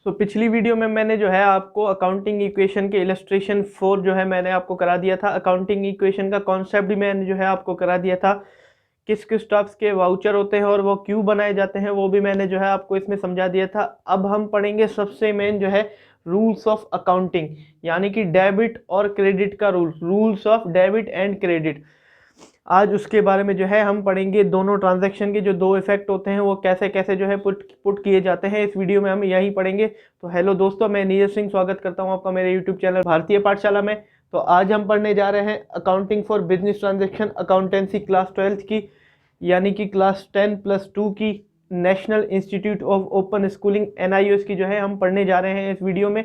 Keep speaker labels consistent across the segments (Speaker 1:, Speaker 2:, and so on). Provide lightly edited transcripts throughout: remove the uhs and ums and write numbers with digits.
Speaker 1: तो पिछली वीडियो में मैंने जो है आपको अकाउंटिंग इक्वेशन के इलस्ट्रेशन 4 जो है मैंने आपको करा दिया था। अकाउंटिंग इक्वेशन का कॉन्सेप्ट भी मैंने जो है आपको करा दिया था। किस किस टाइप्स के वाउचर होते हैं और वो क्यों बनाए जाते हैं वो भी मैंने जो है आपको इसमें समझा दिया था। अब हम पढ़ेंगे सबसे मेन जो है रूल्स ऑफ अकाउंटिंग, यानी कि डेबिट और क्रेडिट का rules of debit and credit. आज उसके बारे में जो है हम पढ़ेंगे। दोनों ट्रांजैक्शन के जो दो इफेक्ट होते हैं वो कैसे कैसे जो है पुट किए जाते हैं, इस वीडियो में हम यही पढ़ेंगे। तो हेलो दोस्तों, मैं नीरज सिंह स्वागत करता हूं आपका मेरे यूट्यूब चैनल भारतीय पाठशाला में। तो आज हम पढ़ने जा रहे हैं accounting for business transaction accountancy class 12 की, यानी कि क्लास 10+2 की national institute of open schooling NIOS की जो है हम पढ़ने जा रहे हैं इस वीडियो में।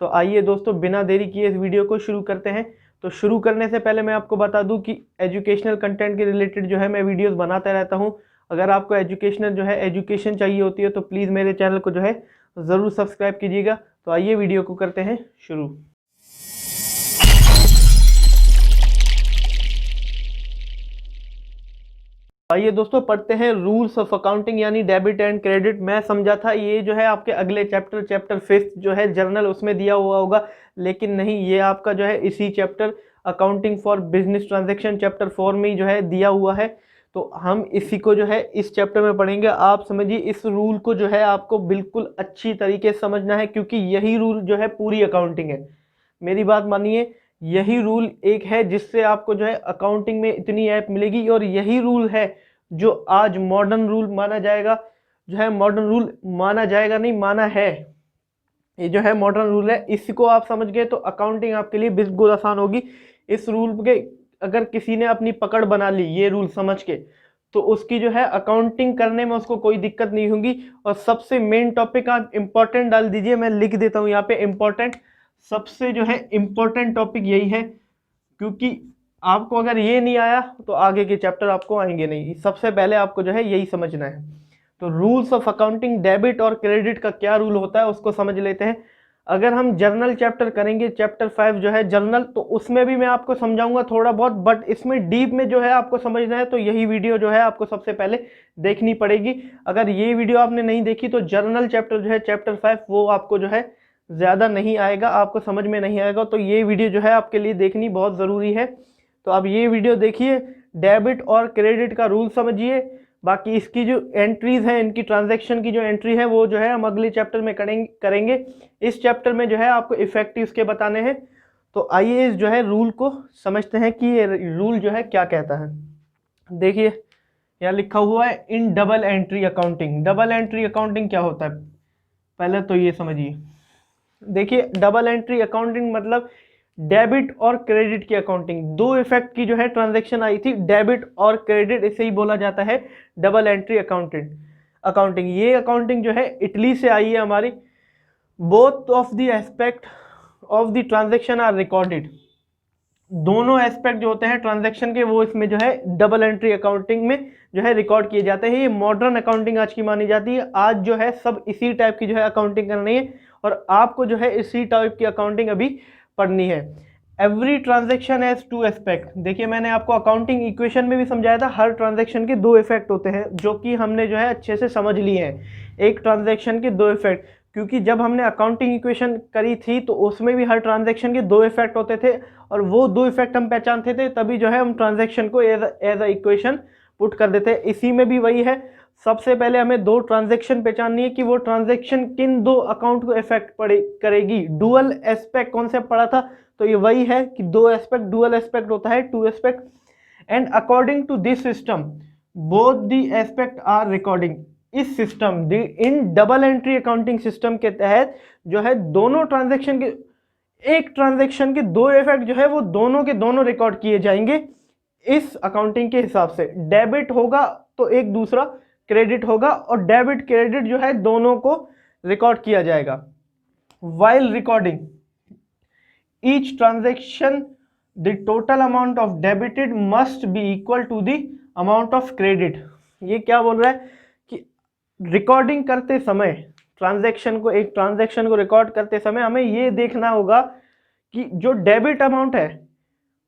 Speaker 1: तो आइए दोस्तों, बिना देरी किए इस वीडियो को शुरू करते हैं। तो शुरू करने से पहले मैं आपको बता दूं कि एजुकेशनल कंटेंट के रिलेटेड जो है मैं वीडियोस बनाता रहता हूं। अगर आपको एजुकेशनल जो है एजुकेशन चाहिए होती है तो प्लीज़ मेरे चैनल को जो है ज़रूर सब्सक्राइब कीजिएगा। तो आइए वीडियो को करते हैं शुरू। आइए दोस्तों, पढ़ते हैं रूल्स ऑफ अकाउंटिंग यानी डेबिट एंड क्रेडिट। मैं समझा था ये जो है आपके अगले चैप्टर 5th जो है जर्नल उसमें दिया हुआ होगा, लेकिन नहीं, ये आपका जो है इसी chapter accounting for business transaction chapter 4 में ही जो है दिया हुआ है। तो हम इसी को जो है इस चैप्टर में पढ़ेंगे। आप समझिए, इस रूल को जो है आपको बिल्कुल अच्छी तरीके से समझना है, क्योंकि यही रूल जो है पूरी अकाउंटिंग है। मेरी बात मानिए, यही रूल एक है जिससे आपको जो है अकाउंटिंग में इतनी ऐप मिलेगी, और यही रूल है जो आज मॉडर्न रूल माना जाएगा। जो है मॉडर्न रूल माना जाएगा नहीं, माना है, ये जो है मॉडर्न रूल है। इसको आप समझ गए तो अकाउंटिंग आपके लिए बिल्कुल आसान होगी। इस रूल के अगर किसी ने अपनी पकड़ बना ली ये रूल समझ के, तो उसकी जो है अकाउंटिंग करने में उसको कोई दिक्कत नहीं होगी। और सबसे मेन टॉपिक आप इंपॉर्टेंट डाल दीजिए, मैं लिख देता हूँ यहाँ पे इंपॉर्टेंट। सबसे जो है इंपॉर्टेंट टॉपिक यही है, क्योंकि आपको अगर ये नहीं आया तो आगे के चैप्टर आपको आएंगे नहीं। सबसे पहले आपको जो है यही समझना है। तो रूल्स ऑफ अकाउंटिंग डेबिट और क्रेडिट का क्या रूल होता है उसको समझ लेते हैं। अगर हम जर्नल चैप्टर करेंगे, चैप्टर 5 जो है जर्नल, तो उसमें भी मैं आपको समझाऊंगा थोड़ा बहुत, बट इसमें डीप में जो है आपको समझना है तो यही वीडियो जो है आपको सबसे पहले देखनी पड़ेगी। अगर ये वीडियो आपने नहीं देखी तो जर्नल चैप्टर जो है चैप्टर 5 वो आपको जो है ज़्यादा नहीं आएगा, आपको समझ में नहीं आएगा। तो ये वीडियो जो है आपके लिए देखनी बहुत ज़रूरी है। तो अब ये वीडियो देखिए, डेबिट और क्रेडिट का रूल समझिए। बाकी इसकी जो एंट्रीज हैं, इनकी ट्रांजैक्शन की जो एंट्री है वो जो है हम अगले चैप्टर में करेंगे। इस चैप्टर में जो है आपको इफेक्टिव्स के बताने हैं। तो आइए इस जो है रूल को समझते हैं कि ये रूल जो है क्या कहता है। देखिए यहाँ लिखा हुआ है इन double entry accounting. Double entry accounting क्या होता है पहले तो ये समझिए। देखिए, डबल एंट्री अकाउंटिंग मतलब डेबिट और क्रेडिट की अकाउंटिंग। दो इफेक्ट की जो है ट्रांजैक्शन आई थी, डेबिट और क्रेडिट, इसे ही बोला जाता है डबल एंट्री अकाउंटिंग। ये अकाउंटिंग जो है इटली से आई है हमारी। Both of the aspect of the transaction are recorded. दोनों एस्पेक्ट जो होते हैं ट्रांजैक्शन के वो इसमें जो है डबल एंट्री अकाउंटिंग में जो है रिकॉर्ड किए जाते हैं। ये मॉडर्न अकाउंटिंग आज की मानी जाती है। आज जो है सब इसी टाइप की जो है अकाउंटिंग करनी है, और आपको जो है इसी टाइप की अकाउंटिंग अभी पढ़नी है। Every transaction has to aspect. देखिए, मैंने आपको अकाउंटिंग इक्वेशन में भी समझाया था, हर ट्रांजैक्शन के दो इफेक्ट होते हैं, जो कि हमने जो है अच्छे से समझ लिए हैं। एक ट्रांजैक्शन के दो इफेक्ट, क्योंकि जब हमने अकाउंटिंग इक्वेशन करी थी तो उसमें भी हर ट्रांजैक्शन के दो इफेक्ट होते थे, और वो दो इफेक्ट हम पहचानते थे, तभी जो है हम ट्रांजैक्शन को एज अ इक्वेशन पुट कर देते हैं। इसी में भी वही है। सबसे पहले हमें दो ट्रांजैक्शन पहचाननी है कि वो ट्रांजैक्शन किन दो अकाउंट को इफेक्ट करेगी। डुअल एस्पेक्ट कॉन्सेप्ट पढ़ा था, तो ये वही है कि दो एस्पेक्ट, डुअल एस्पेक्ट होता है, two aspect. And according to this system both the aspect are recording. इस system in double entry accounting system के तहत जो है दोनों ट्रांजैक्शन के, एक ट्रांजैक्शन के दो इफेक्ट जो है वो दोनों के दोनों रिकॉर्ड किए जाएंगे इस अकाउंटिंग के हिसाब से। डेबिट होगा तो एक दूसरा क्रेडिट होगा, और डेबिट क्रेडिट जो है दोनों को रिकॉर्ड किया जाएगा। While recording each transaction the total amount of debited must be equal to the amount of credit. ये क्या बोल रहा है कि रिकॉर्डिंग करते समय एक ट्रांजैक्शन को रिकॉर्ड करते समय हमें ये देखना होगा कि जो डेबिट अमाउंट है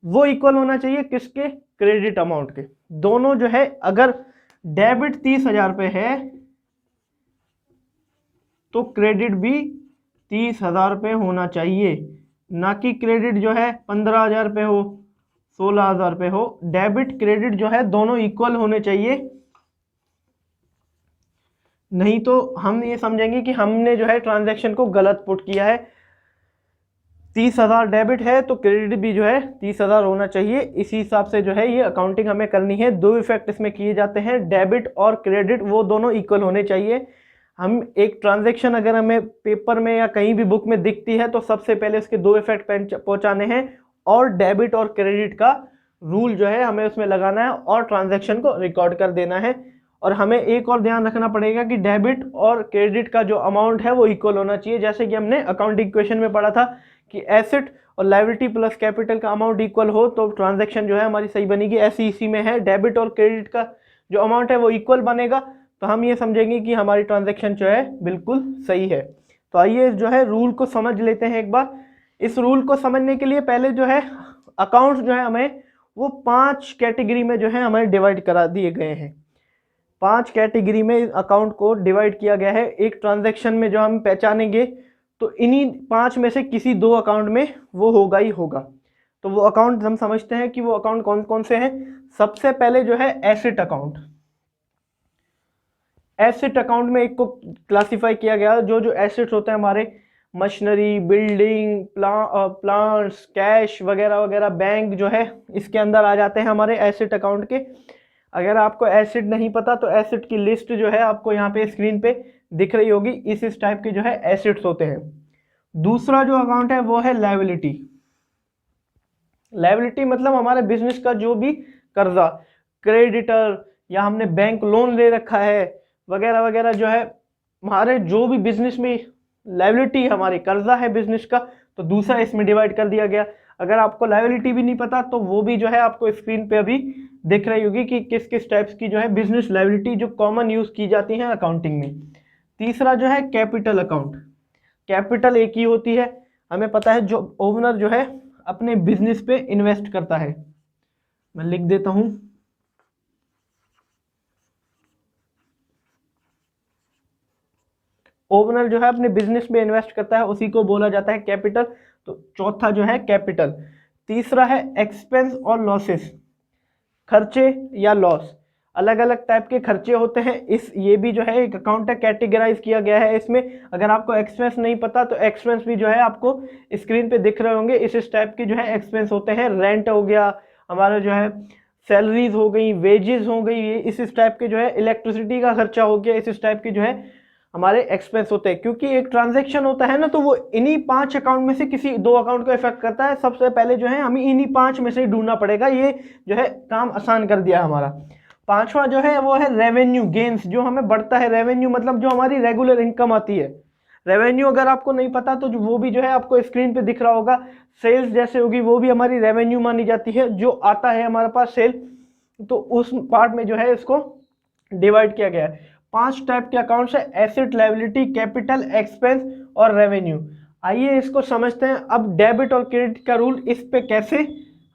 Speaker 1: वो इक्वल होना चाहिए किसके, क्रेडिट अमाउंट के। दोनों जो है, अगर डेबिट 30,000 रुपये है तो क्रेडिट भी 30,000 रुपये होना चाहिए, ना कि क्रेडिट जो है 15,000 रुपये हो, 16,000 रुपये हो। डेबिट क्रेडिट जो है दोनों इक्वल होने चाहिए, नहीं तो हम ये समझेंगे कि हमने जो है ट्रांजैक्शन को गलत पुट किया है। 30,000 डेबिट है तो क्रेडिट भी जो है 30,000 होना चाहिए। इसी हिसाब से जो है ये अकाउंटिंग हमें करनी है। दो इफेक्ट इसमें किए जाते हैं, डेबिट और क्रेडिट, वो दोनों इक्वल होने चाहिए। हम एक ट्रांजैक्शन अगर हमें पेपर में या कहीं भी बुक में दिखती है तो सबसे पहले उसके दो इफेक्ट पहुंचाने हैं, और डेबिट और क्रेडिट का रूल जो है हमें उसमें लगाना है और ट्रांजैक्शन को रिकॉर्ड कर देना है। और हमें एक और ध्यान रखना पड़ेगा कि डेबिट और क्रेडिट का जो अमाउंट है वो इक्वल होना चाहिए। जैसे कि हमने अकाउंटिंग इक्वेशन में पढ़ा था कि एसेट और लायबिलिटी प्लस कैपिटल का अमाउंट इक्वल हो तो ट्रांजैक्शन जो है हमारी सही बनेगी। ऐसी इसी में है, डेबिट और क्रेडिट का जो अमाउंट है वो इक्वल बनेगा तो हम ये समझेंगे कि हमारी ट्रांजैक्शन जो है बिल्कुल सही है। तो आइए जो है रूल को समझ लेते हैं एक बार। इस रूल को समझने के लिए पहले जो है अकाउंट्स जो है हमें वो 5 कैटेगरी में जो है हमें डिवाइड करा दिए गए हैं। 5 कैटेगरी में अकाउंट को डिवाइड किया गया है। एक ट्रांजैक्शन में जो हम पहचानेंगे तो इन्हीं 5 में से किसी 2 अकाउंट में वो होगा ही होगा। तो वो अकाउंट हम समझते हैं कि वो अकाउंट कौन कौन से हैं। सबसे पहले जो है एसेट अकाउंट। एसेट अकाउंट में एक को क्लासिफाई किया गया, जो जो एसेट्स होते हैं हमारे, मशीनरी, बिल्डिंग, प्लांट्स, कैश वगैरह वगैरह, बैंक जो है इसके अंदर आ जाते हैं हमारे एसेट अकाउंट के। अगर आपको एसेट नहीं पता तो एसेट की लिस्ट जो है आपको यहाँ पे स्क्रीन पे दिख रही होगी। इस टाइप के जो है एसेट्स होते हैं। दूसरा जो अकाउंट है वो है लायबिलिटी। लायबिलिटी मतलब हमारे बिजनेस का जो भी कर्जा, क्रेडिटर, या हमने बैंक लोन ले रखा है वगैरह वगैरह, जो है हमारे जो भी बिजनेस में लायबिलिटी हमारी कर्जा है बिजनेस का, तो दूसरा इसमें डिवाइड कर दिया गया। अगर आपको लायबिलिटी भी नहीं पता तो वो भी जो है आपको स्क्रीन पे अभी दिख रही होगी कि किस किस टाइप्स की जो है बिजनेस लायबिलिटी जो कॉमन यूज की जाती हैं अकाउंटिंग में। तीसरा जो है कैपिटल अकाउंट। कैपिटल एक ही होती है, हमें पता है, जो ओनर जो है अपने बिजनेस पे इन्वेस्ट करता है। मैं लिख देता हूं, ओनर जो है अपने बिजनेस में इन्वेस्ट करता है, उसी को बोला जाता है कैपिटल। तो चौथा जो है कैपिटल। तीसरा है एक्सपेंस और लॉसेस, खर्चे या लॉस। अलग अलग टाइप के खर्चे होते हैं। ये भी जो है एक अकाउंट है, कैटेगराइज किया गया है इसमें। अगर आपको एक्सपेंस नहीं पता तो एक्सपेंस भी जो है आपको स्क्रीन पे दिख रहे होंगे। इस टाइप के जो है एक्सपेंस होते हैं। रेंट हो गया हमारा, जो है सैलरीज हो गई, वेजेस हो गई, ये इस टाइप के जो है, इलेक्ट्रिसिटी का खर्चा हो गया, इस टाइप के जो है हमारे एक्सपेंस होते हैं। क्योंकि एक ट्रांजैक्शन होता है ना, तो वो इन्हीं 5 अकाउंट में से किसी 2 अकाउंट को इफेक्ट करता है। सबसे पहले जो है हमें इन्हीं 5 में से ढूंढना पड़ेगा। ये जो है काम आसान कर दिया हमारा। पांचवा जो है वो है रेवेन्यू गेन्स, जो हमें बढ़ता है। रेवेन्यू मतलब जो हमारी रेगुलर इनकम आती है। रेवेन्यू अगर आपको नहीं पता तो वो भी जो है आपको स्क्रीन पे दिख रहा होगा। सेल्स जैसे होगी वो भी हमारी रेवेन्यू मानी जाती है, जो आता है हमारे पास सेल। तो उस पार्ट में जो है इसको डिवाइड किया गया है। 5 टाइप के अकाउंट्स है, एसेट, लायबिलिटी, कैपिटल, एक्सपेंस और रेवेन्यू। आइए इसको समझते हैं। अब डेबिट और क्रेडिट का रूल इस पे कैसे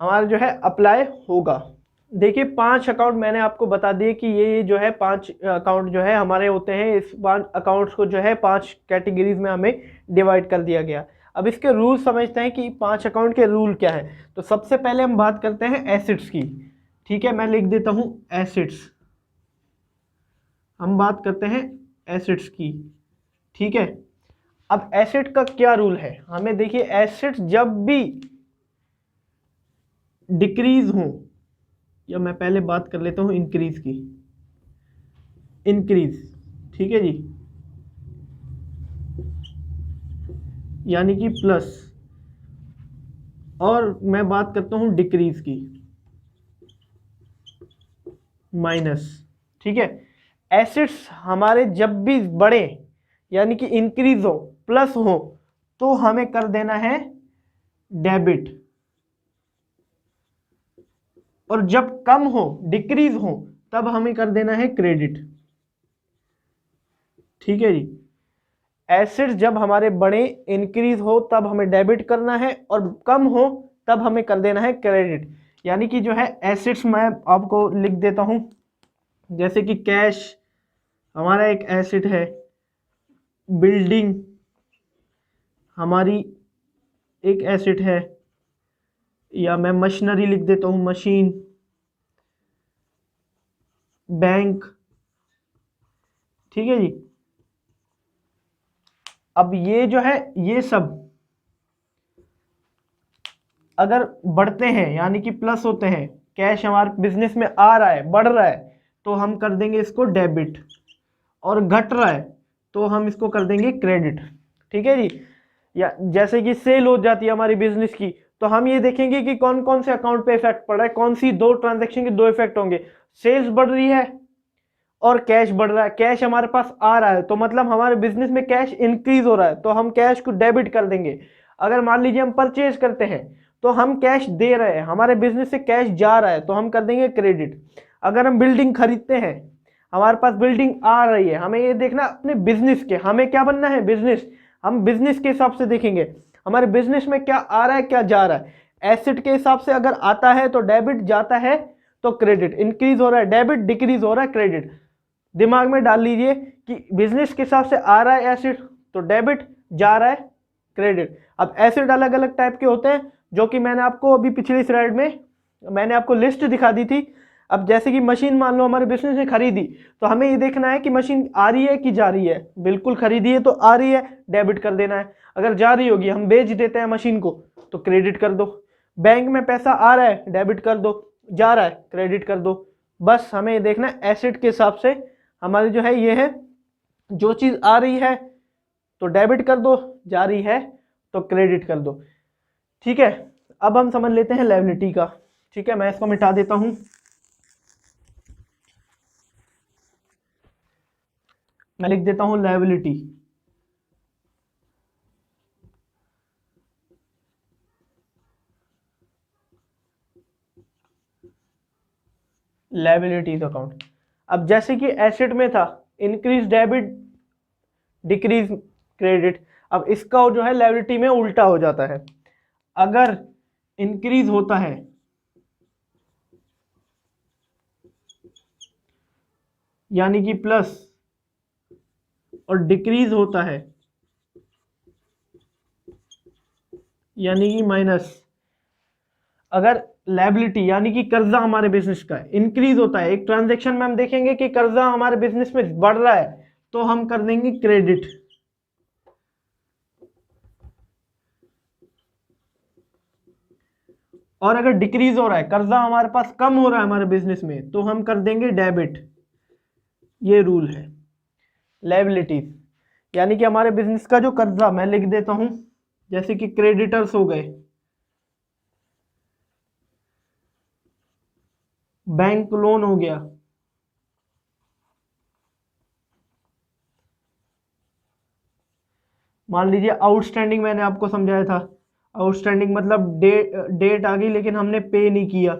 Speaker 1: हमारा जो है अप्लाई होगा। देखिए 5 अकाउंट मैंने आपको बता दिए कि ये जो है 5 अकाउंट जो है हमारे होते हैं। इस 5 अकाउंट्स को जो है 5 कैटेगरीज में हमें डिवाइड कर दिया गया। अब इसके रूल समझते हैं कि 5 अकाउंट के रूल क्या है। तो सबसे पहले हम बात करते हैं एसेट्स की। ठीक है, मैं लिख देता हूं एसेट्स। हम बात करते हैं एसेट्स की। ठीक है, अब एसेट का क्या रूल है, हमें देखिए एसेट्स जब भी डिक्रीज हो, या मैं पहले बात कर लेता हूं इंक्रीज की, इंक्रीज, ठीक है जी, यानी कि प्लस, और मैं बात करता हूं डिक्रीज की, माइनस। ठीक है, एसेट्स हमारे जब भी बढ़े यानी कि इंक्रीज हो, प्लस हो, तो हमें कर देना है डेबिट, और जब कम हो, डिक्रीज हो, तब हमें कर देना है क्रेडिट। ठीक है जी, एसेट्स जब हमारे बढ़े, इंक्रीज हो, तब हमें डेबिट करना है, और कम हो तब हमें कर देना है क्रेडिट। यानी कि जो है एसेट्स मैं आपको लिख देता हूं, जैसे कि कैश हमारा एक एसेट है, बिल्डिंग, हमारी एक एसेट है, या मैं मशीनरी लिख देता हूँ, मशीन, बैंक, ठीक है जी। अब ये जो है ये सब अगर बढ़ते हैं यानी कि प्लस होते हैं, कैश हमारे बिजनेस में आ रहा है, बढ़ रहा है, तो हम कर देंगे इसको डेबिट, और घट रहा है तो हम इसको कर देंगे क्रेडिट, ठीक है जी। या जैसे कि सेल हो जाती है हमारी बिजनेस की, तो हम ये देखेंगे कि कौन कौन से अकाउंट पे इफेक्ट पड़ रहा है, कौन सी दो ट्रांजैक्शन के दो इफेक्ट होंगे, सेल्स बढ़ रही है और कैश बढ़ रहा है। कैश हमारे पास आ रहा है तो मतलब हमारे बिजनेस में कैश इंक्रीज हो रहा है, तो हम कैश को डेबिट कर देंगे। अगर मान लीजिए हम परचेज करते हैं तो हम कैश दे रहे हैं, हमारे बिजनेस से कैश जा रहा है तो हम कर देंगे क्रेडिट। अगर हम बिल्डिंग खरीदते हैं, हमारे पास बिल्डिंग आ रही है, हमें ये देखना अपने बिजनेस के, हमें क्या बनना है, बिजनेस, हम बिजनेस के हिसाब से देखेंगे हमारे बिजनेस में क्या आ रहा है क्या जा रहा है। एसेट के हिसाब से अगर आता है तो डेबिट, जाता है तो क्रेडिट, इंक्रीज हो रहा है डेबिट, डिक्रीज हो रहा है क्रेडिट। दिमाग में डाल लीजिए कि बिजनेस के हिसाब से आ रहा है एसेट तो डेबिट, जा रहा है क्रेडिट। अब एसेट अलग अलग टाइप के होते हैं, जो कि मैंने आपको अभी पिछली स्लाइड में मैंने आपको लिस्ट दिखा दी थी। अब जैसे कि मशीन मान लो हमारे बिजनेस ने खरीदी, तो हमें ये देखना है कि मशीन आ रही है कि जा रही है। बिल्कुल खरीदी है तो आ रही है, डेबिट कर देना है। अगर जा रही होगी, हम बेच देते हैं मशीन को, तो क्रेडिट कर दो। बैंक में पैसा आ रहा है, डेबिट कर दो, जा रहा है क्रेडिट कर दो। बस हमें ये देखना है एसेट के हिसाब से हमारी जो है ये है, जो चीज आ रही है तो डेबिट कर दो, जा रही है तो क्रेडिट कर दो, ठीक है। अब हम समझ लेते हैं लायबिलिटी का, ठीक है। मैं इसको मिटा देता हूं, मैं लिख देता हूं लायबिलिटी। Liabilities account. अब जैसे कि एसेट में था इंक्रीज डेबिट, डिक्रीज क्रेडिट, अब इसका जो है लायबिलिटी में उल्टा हो जाता है। अगर इंक्रीज होता है यानी कि प्लस, और डिक्रीज होता है यानी कि माइनस। अगर लायबिलिटी यानी कि कर्जा हमारे बिजनेस का इंक्रीज होता है, एक ट्रांजैक्शन में हम देखेंगे कि कर्जा हमारे बिजनेस में बढ़ रहा है, तो हम कर देंगे क्रेडिट। और अगर डिक्रीज हो रहा है, कर्जा हमारे पास कम हो रहा है हमारे बिजनेस में, तो हम कर देंगे डेबिट। ये रूल है लायबिलिटीज, यानी कि हमारे बिजनेस का जो कर्जा, मैं लिख देता हूं जैसे कि क्रेडिटर्स हो गए, बैंक लोन हो गया, मान लीजिए आउटस्टैंडिंग, मैंने आपको समझाया था आउटस्टैंडिंग मतलब डेट आ गई लेकिन हमने पे नहीं किया,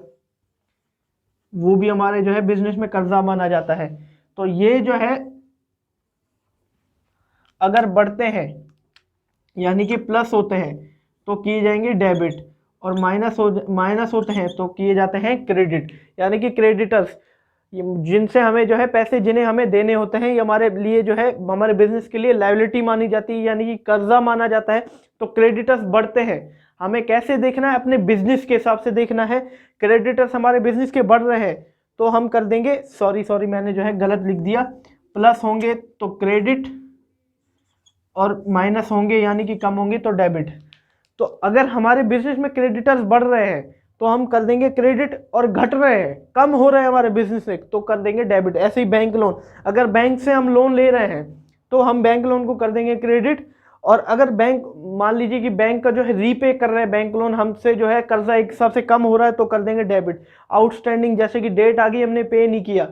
Speaker 1: वो भी हमारे जो है बिजनेस में कर्जा माना जाता है। तो ये जो है अगर बढ़ते हैं यानी कि प्लस होते हैं तो किए जाएंगे डेबिट, और माइनस होते हैं तो किए जाते हैं क्रेडिट। यानी कि क्रेडिटर्स जिनसे हमें जो है पैसे जिन्हें हमें देने होते हैं, ये हमारे लिए जो है हमारे बिजनेस के लिए लायबिलिटी मानी जाती है यानी कि कर्जा माना जाता है। तो क्रेडिटर्स बढ़ते हैं, हमें कैसे देखना है, अपने बिजनेस के हिसाब से देखना है। क्रेडिटर्स हमारे बिजनेस के बढ़ रहे हैं तो हम कर देंगे, सॉरी मैंने जो है गलत लिख दिया, प्लस होंगे तो क्रेडिट और माइनस होंगे यानी कि कम होंगे तो डेबिट। तो अगर हमारे बिजनेस में क्रेडिटर्स बढ़ रहे हैं तो हम कर देंगे क्रेडिट, और घट रहे हैं, कम हो रहे हैं हमारे बिजनेस में, तो कर देंगे डेबिट। ऐसे ही बैंक लोन, अगर बैंक से हम लोन ले रहे हैं तो हम बैंक लोन को कर देंगे क्रेडिट। और अगर बैंक, मान लीजिए कि बैंक का जो है रीपे कर रहे हैं बैंक लोन, हमसे जो है कर्जा एक हिसाब से कम हो रहा है तो कर देंगे डेबिट। आउटस्टैंडिंग जैसे कि डेट आ गई हमने पे नहीं किया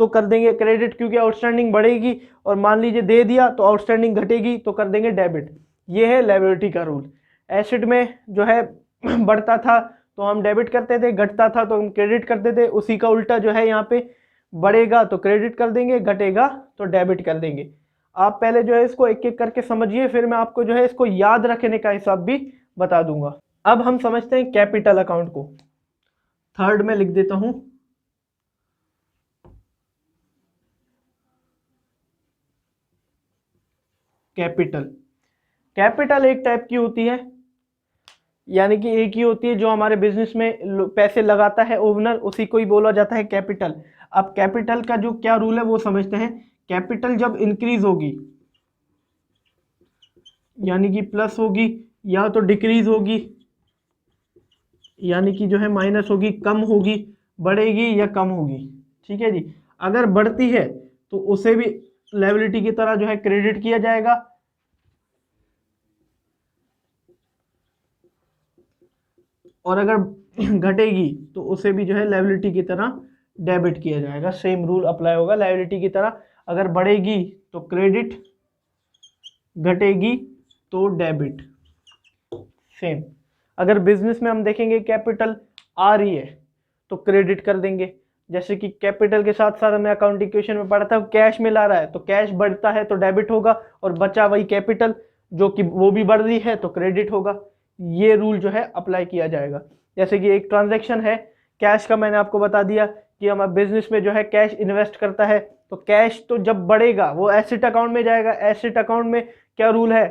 Speaker 1: तो कर देंगे क्रेडिट, क्योंकि आउटस्टैंडिंग बढ़ेगी, और मान लीजिए दे दिया तो आउटस्टैंडिंग घटेगी तो कर देंगे डेबिट। ये है लायबिलिटी का रूल। एसेट में जो है बढ़ता था तो हम डेबिट करते थे, घटता था तो हम क्रेडिट करते थे। उसी का उल्टा जो है यहाँ पे, बढ़ेगा तो क्रेडिट कर देंगे, घटेगा तो डेबिट कर देंगे। आप पहले जो है इसको एक एक करके समझिए, फिर मैं आपको जो है इसको याद रखने का हिसाब भी बता दूंगा। अब हम समझते हैं कैपिटल अकाउंट को। थर्ड में लिख देता हूं कैपिटल। कैपिटल एक टाइप की होती है, यानी कि एक ही होती है जो हमारे बिजनेस में पैसे लगाता है ओनर, उसी को ही बोला जाता है कैपिटल। अब कैपिटल का जो क्या रूल है वो समझते हैं। कैपिटल जब इंक्रीज होगी यानी कि प्लस होगी, या तो डिक्रीज होगी यानी कि जो है माइनस होगी, कम होगी, बढ़ेगी या कम होगी। ठीक है जी। अगर बढ़ती है तो उसे भी लायबिलिटी की तरह जो है क्रेडिट किया जाएगा, और अगर घटेगी तो उसे भी जो है लायबिलिटी की तरह डेबिट किया जाएगा। सेम रूल अप्लाई होगा लायबिलिटी की तरह। अगर बढ़ेगी तो क्रेडिट, घटेगी तो डेबिट। सेम। अगर बिजनेस में हम देखेंगे कैपिटल आ रही है तो क्रेडिट कर देंगे, जैसे कि कैपिटल के साथ साथ हमें अकाउंटिंग इक्वेशन में पढ़ा था कैश में ला रहा है तो कैश बढ़ता है तो डेबिट होगा, और बचा वही कैपिटल जो कि वो भी बढ़ रही है तो क्रेडिट होगा। ये रूल जो है अप्लाई किया जाएगा। जैसे कि एक ट्रांजैक्शन है कैश का, मैंने आपको बता दिया कि हमारे बिजनेस में जो है कैश इन्वेस्ट करता है, तो कैश तो जब बढ़ेगा वो एसेट अकाउंट में जाएगा। एसेट अकाउंट में क्या रूल है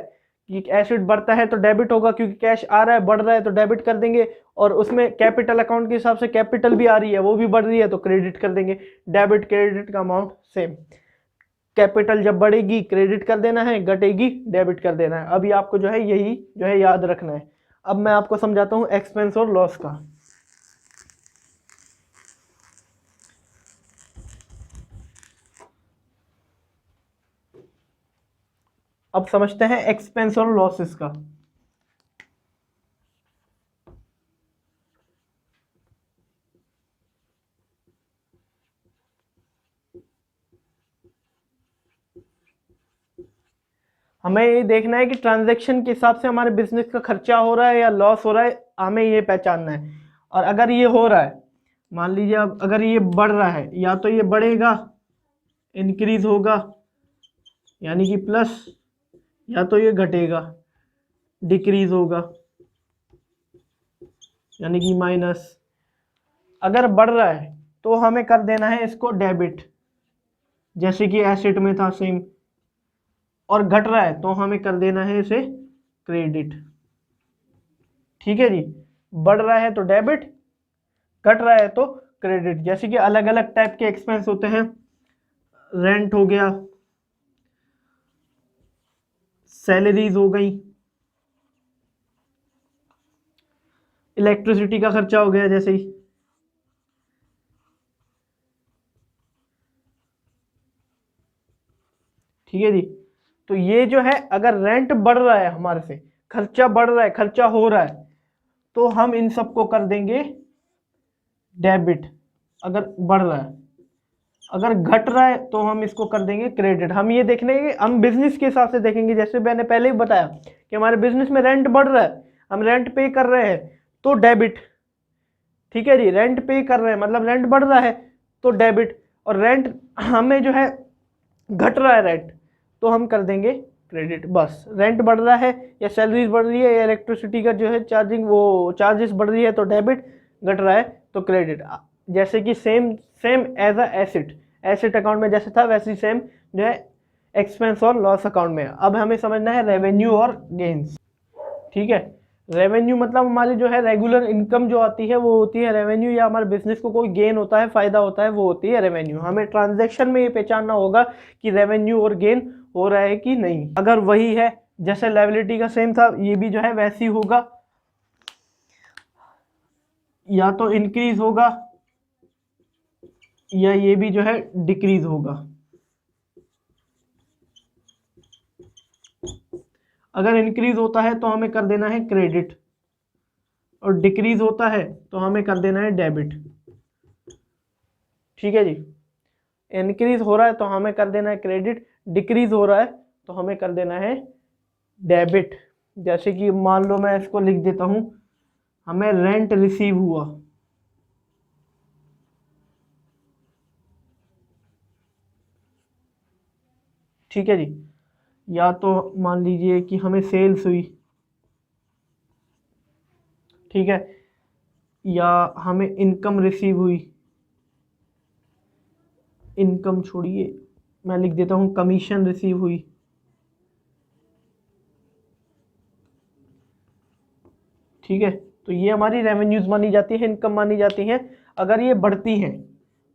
Speaker 1: कि एसेट बढ़ता है तो डेबिट होगा, क्योंकि कैश आ रहा है बढ़ रहा है तो डेबिट कर देंगे, और उसमें कैपिटल अकाउंट के हिसाब से कैपिटल भी आ रही है वो भी बढ़ रही है तो क्रेडिट कर देंगे। डेबिट क्रेडिट का अमाउंट सेम। कैपिटल जब बढ़ेगी क्रेडिट कर देना है, घटेगी डेबिट कर देना है। अभी आपको जो है यही जो है याद रखना है। अब मैं आपको समझाता हूँ एक्सपेंस और लॉस का। अब समझते हैं एक्सपेंस और लॉसेस का। हमें ये देखना है कि ट्रांजैक्शन के हिसाब से हमारे बिजनेस का खर्चा हो रहा है या लॉस हो रहा है, हमें ये पहचानना है। और अगर ये हो रहा है, मान लीजिए अब अगर ये बढ़ रहा है, या तो ये बढ़ेगा इंक्रीज होगा यानी कि प्लस, या तो ये घटेगा डिक्रीज होगा यानी कि माइनस। अगर बढ़ रहा है तो हमें कर देना है इसको डेबिट, जैसे कि एसेट में था सेम। और घट रहा है तो हमें कर देना है इसे क्रेडिट। ठीक है जी। बढ़ रहा है तो डेबिट, घट रहा है तो क्रेडिट। जैसे कि अलग अलग टाइप के एक्सपेंस होते हैं, रेंट हो गया, सैलरीज हो गई, इलेक्ट्रिसिटी का खर्चा हो गया जैसे ही। ठीक है जी। तो ये जो है अगर रेंट बढ़ रहा है हमारे से, खर्चा बढ़ रहा है, खर्चा हो रहा है, तो हम इन सबको कर देंगे डेबिट अगर बढ़ रहा है। अगर घट रहा है तो हम इसको कर देंगे क्रेडिट। हम ये देखने हम बिजनेस के हिसाब से देखेंगे, जैसे मैंने पहले ही बताया कि हमारे बिजनेस में रेंट बढ़ रहा है, हम रेंट पे कर रहे हैं तो डेबिट। ठीक है जी। रेंट पे कर रहे हैं मतलब रेंट बढ़ रहा है तो डेबिट, और रेंट हमें जो है घट रहा है रेंट तो हम कर देंगे क्रेडिट। बस रेंट बढ़ रहा है या सैलरीज बढ़ रही है या इलेक्ट्रिसिटी का जो है चार्जिंग वो चार्जेस बढ़ रही है तो डेबिट, घट रहा है तो क्रेडिट। जैसे कि same same as a asset, asset account में जैसे था वैसे सेम जो है एक्सपेंस और लॉस अकाउंट में। अब हमें समझना है रेवेन्यू और गेन्स। ठीक है। रेवेन्यू मतलब हमारी जो है रेगुलर इनकम जो आती है वो होती है रेवेन्यू, या हमारे बिजनेस को कोई गेन होता है, फायदा होता है, वो होती है रेवेन्यू। हमें ट्रांजैक्शन में ये पहचानना होगा कि रेवेन्यू और गेन हो रहा है कि नहीं। अगर वही है जैसे लायबिलिटी का सेम था, ये भी जो है वैसे ही होगा, या तो इंक्रीज होगा या ये भी जो है डिक्रीज होगा। अगर इंक्रीज होता है तो हमें कर देना है क्रेडिट, और डिक्रीज होता है तो हमें कर देना है डेबिट। ठीक है जी। इंक्रीज हो रहा है तो हमें कर देना है क्रेडिट, डिक्रीज हो रहा है तो हमें कर देना है डेबिट। जैसे कि मान लो मैं इसको लिख देता हूं, हमें रेंट रिसीव हुआ, ठीक है जी। या तो मान लीजिए कि हमें सेल्स हुई, ठीक है, या हमें इनकम रिसीव हुई, इनकम छोड़िए मैं लिख देता हूं कमीशन रिसीव हुई। ठीक है, तो ये हमारी रेवेन्यूज मानी जाती है, इनकम मानी जाती है। अगर ये बढ़ती हैं,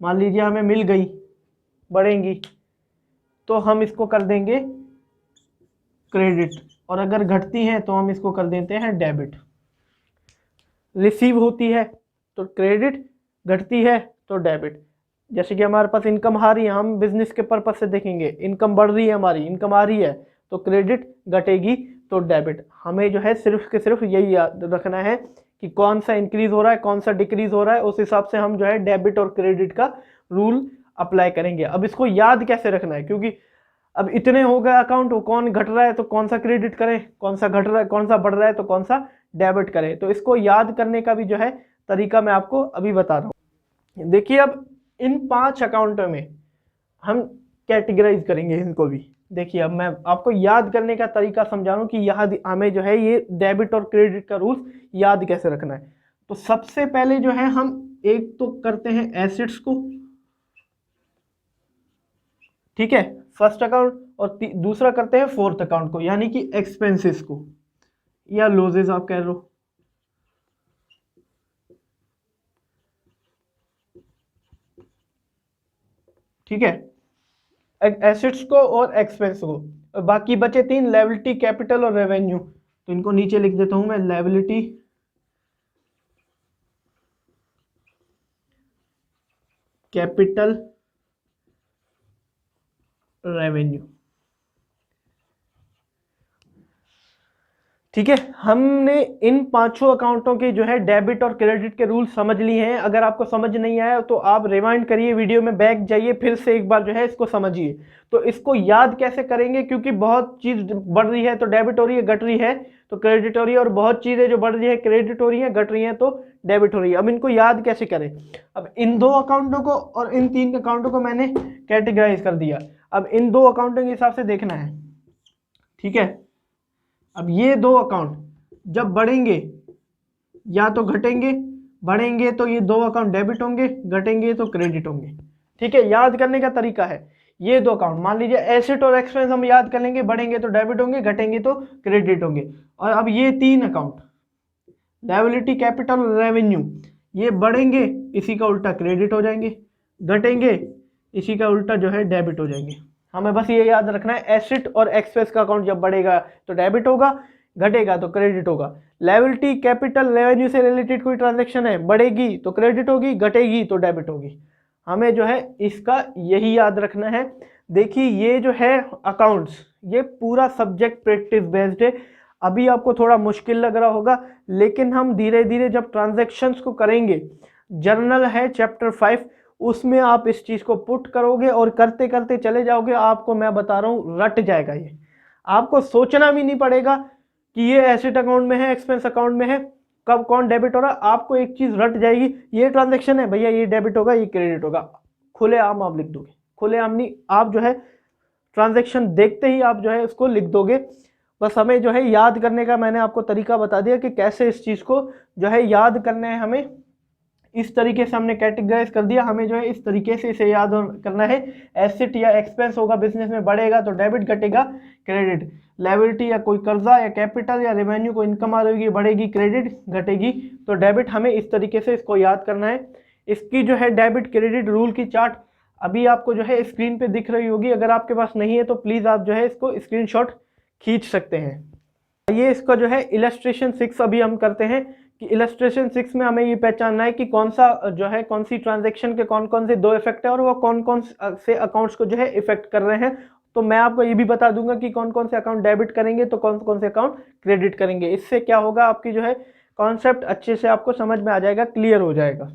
Speaker 1: मान लीजिए हमें मिल गई, बढ़ेंगी, तो हम इसको कर देंगे क्रेडिट, और अगर घटती हैं तो हम इसको कर देते हैं डेबिट। रिसीव होती है तो क्रेडिट, घटती है तो डेबिट। जैसे कि हमारे पास इनकम आ रही है, हम बिजनेस के पर्पज से देखेंगे, इनकम बढ़ रही है, हमारी इनकम आ रही है तो क्रेडिट, घटेगी तो डेबिट। हमें जो है सिर्फ के सिर्फ यही याद रखना है कि कौन सा इंक्रीज हो रहा है, कौन सा डिक्रीज हो रहा है, उस हिसाब से हम जो है डेबिट और क्रेडिट का रूल अप्लाई करेंगे। अब इसको याद कैसे रखना है, क्योंकि अब इतने हो गए अकाउंट, कौन घट रहा है तो कौन सा क्रेडिट करें, कौन सा घट रहा है, कौन सा बढ़ रहा है तो कौन सा डेबिट करें। तो इसको याद करने का भी जो है तरीका मैं आपको अभी बता रहा हूँ। देखिए, अब इन 5 अकाउंटों में हम कैटेगराइज करेंगे इनको भी। देखिए, अब मैं आपको याद करने का तरीका समझा रहा हूँ कि यहाँ हमें जो है ये डेबिट और क्रेडिट का रूल याद कैसे रखना है। तो सबसे पहले जो है हम एक तो करते हैं एसेट्स को, ठीक है, फर्स्ट अकाउंट, और दूसरा करते हैं फोर्थ अकाउंट को, यानी कि एक्सपेंसेस को, या लॉसेस आप कह लो। ठीक है, एसेट्स को और एक्सपेंस को, और बाकी बचे 3, लायबिलिटी, कैपिटल और रेवेन्यू। तो इनको नीचे लिख देता हूं मैं, लायबिलिटी, कैपिटल, रेवेन्यू। ठीक है, हमने इन 5 अकाउंटों के जो है डेबिट और क्रेडिट के रूल समझ लिए हैं। अगर आपको समझ नहीं आया तो आप रिवाइंड करिए, वीडियो में बैक जाइए, फिर से एक बार जो है इसको समझिए। तो इसको याद कैसे करेंगे, क्योंकि बहुत चीज बढ़ रही है तो डेबिट हो रही है, घट रही है तो क्रेडिट हो रही है, और बहुत चीजें जो बढ़ रही है क्रेडिट हो रही है, घट रही है तो डेबिट हो रही है। अब इनको याद कैसे करें। अब इन 2 अकाउंटों को और इन 3 अकाउंटों को मैंने कैटेगराइज कर दिया। अब इन 2 अकाउंटों के हिसाब से देखना है, ठीक है। अब ये 2 अकाउंट जब बढ़ेंगे या तो घटेंगे, बढ़ेंगे तो ये 2 अकाउंट डेबिट होंगे, घटेंगे तो क्रेडिट होंगे। ठीक है, याद करने का तरीका है, ये 2 अकाउंट मान लीजिए एसेट और एक्सपेंस हम याद कर लेंगे, बढ़ेंगे तो डेबिट होंगे, घटेंगे तो क्रेडिट होंगे। और अब ये 3 अकाउंट, लायबिलिटी, कैपिटल, रेवेन्यू, ये बढ़ेंगे इसी का उल्टा क्रेडिट हो जाएंगे, घटेंगे इसी का उल्टा जो है डेबिट हो जाएंगे। हमें बस ये याद रखना है, एसेट और एक्सपेंस का अकाउंट जब बढ़ेगा तो डेबिट होगा, घटेगा तो क्रेडिट होगा। लायबिलिटी, कैपिटल, रेवेन्यू से रिलेटेड कोई ट्रांजैक्शन है, बढ़ेगी तो क्रेडिट होगी, घटेगी तो डेबिट होगी। हमें जो है इसका यही याद रखना है। देखिए, ये जो है अकाउंट्स, ये पूरा सब्जेक्ट प्रैक्टिस बेस्ड है। अभी आपको थोड़ा मुश्किल लग रहा होगा, लेकिन हम धीरे धीरे जब ट्रांजैक्शंस को करेंगे, जर्नल है चैप्टर 5, उसमें आप इस चीज को पुट करोगे और करते करते चले जाओगे, आपको मैं बता रहा हूँ रट जाएगा। ये आपको सोचना भी नहीं पड़ेगा कि ये एसेट अकाउंट में है, एक्सपेंस अकाउंट में है, कब कौन डेबिट हो रहा, आपको एक चीज रट जाएगी, ये ट्रांजैक्शन है भैया, ये डेबिट होगा, ये क्रेडिट होगा, खुलेआम आप लिख दोगे। खुलेआम नहीं, आप जो है ट्रांजैक्शन देखते ही आप जो है उसको लिख दोगे। बस हमें जो है याद करने का मैंने आपको तरीका बता दिया कि कैसे इस चीज को जो है याद करना है। हमें इस तरीके से हमने कैटेगराइज कर दिया, हमें जो है इस तरीके से इसे याद करना है। एसेट या एक्सपेंस होगा बिजनेस में, बढ़ेगा तो डेबिट, घटेगा क्रेडिट। लायबिलिटी या कोई कर्जा या कैपिटल या रेवेन्यू को इनकम आ रही है, बढ़ेगी क्रेडिट, घटेगी तो डेबिट। हमें इस तरीके से इसको याद करना है। इसकी जो है डेबिट क्रेडिट रूल की चार्ट अभी आपको जो है स्क्रीन पे दिख रही होगी। अगर आपके पास नहीं है तो प्लीज आप जो है इसको स्क्रीनशॉट खींच सकते हैं। ये इसका जो है इलस्ट्रेशन 6 अभी हम करते हैं कि इलस्ट्रेशन 6 में हमें ये पहचानना है कि कौन सा जो है, कौन सी ट्रांजैक्शन के कौन कौन से 2 इफेक्ट है और वो कौन कौन से अकाउंट्स को जो है इफेक्ट कर रहे हैं। तो मैं आपको ये भी बता दूंगा कि कौन कौन से अकाउंट डेबिट करेंगे तो कौन कौन से अकाउंट क्रेडिट करेंगे। इससे क्या होगा, आपकी जो है कॉन्सेप्ट अच्छे से आपको समझ में आ जाएगा, क्लियर हो जाएगा।